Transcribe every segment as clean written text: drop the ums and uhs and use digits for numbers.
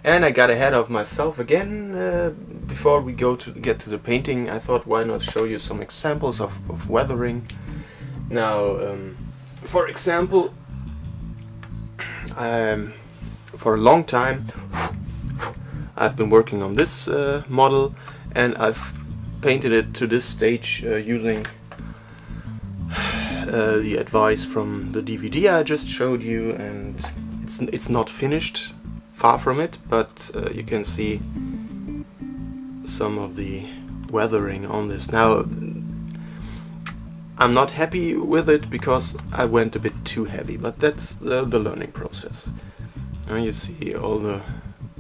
And I got ahead of myself again. Before we get to the painting, I thought, why not show you some examples of weathering. Now, for example, for a long time I've been working on this model, and I've painted it to this stage using the advice from the DVD I just showed you, and it's not finished, far from it, but you can see some of the weathering on this. Now, I'm not happy with it because I went a bit too heavy, but that's the learning process. Now you see all the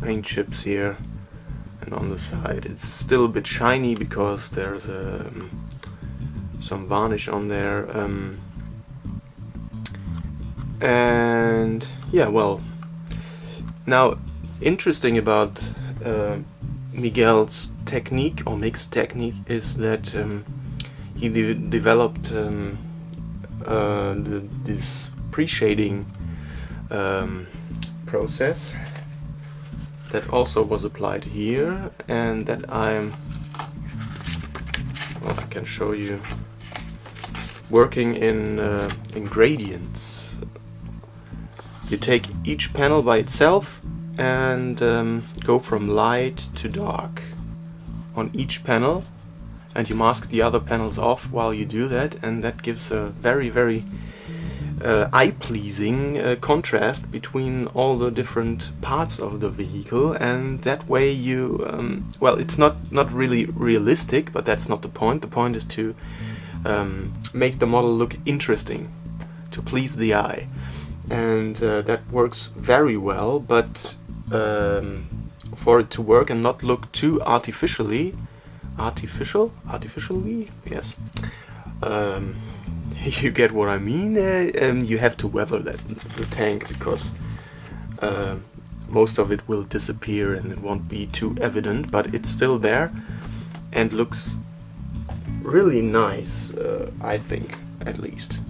paint chips here, and on the side it's still a bit shiny because there's some varnish on there, and yeah, well, now interesting about Miguel's technique or mixed technique is that he developed this pre-shading process that also was applied here, and that I can show you working in gradients. You take each panel by itself and go from light to dark on each panel, and you mask the other panels off while you do that, and that gives a very eye-pleasing contrast between all the different parts of the vehicle, and that way you well, it's not really realistic, but that's not the point. The point is to make the model look interesting, to please the eye, and that works very well. But for it to work and not look too artificially, yes, you get what I mean. You have to weather the tank, because most of it will disappear and it won't be too evident, but it's still there and looks really nice, I think, at least.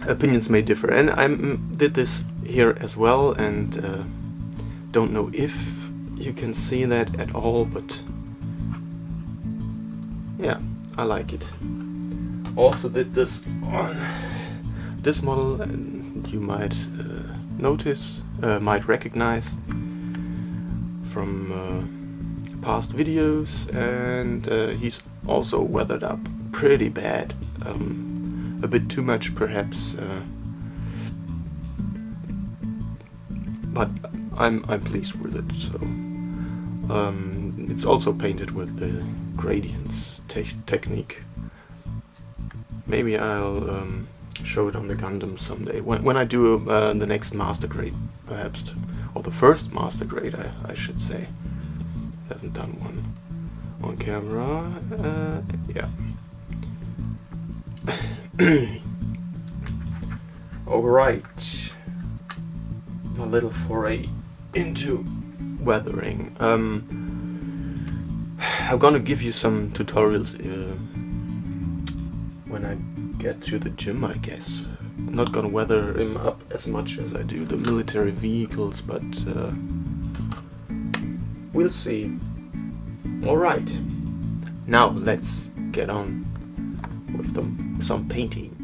Opinions may differ, and I did this here as well, and don't know if you can see that at all, but yeah, I like it. Also did this on this model, and you might notice, might recognize from past videos, and he's also weathered up pretty bad, a bit too much perhaps, but I'm pleased with it. So it's also painted with the gradients technique. Maybe I'll show it on the Gundam someday, when I do the next master grade, perhaps, or the first master grade, I should say. Haven't done one on camera. Yeah. Alright, a little foray into weathering. I'm gonna give you some tutorials when I get to the gym, I guess. I'm not gonna weather him up as much as I do the military vehicles, but we'll see. Alright, now let's get on with some painting.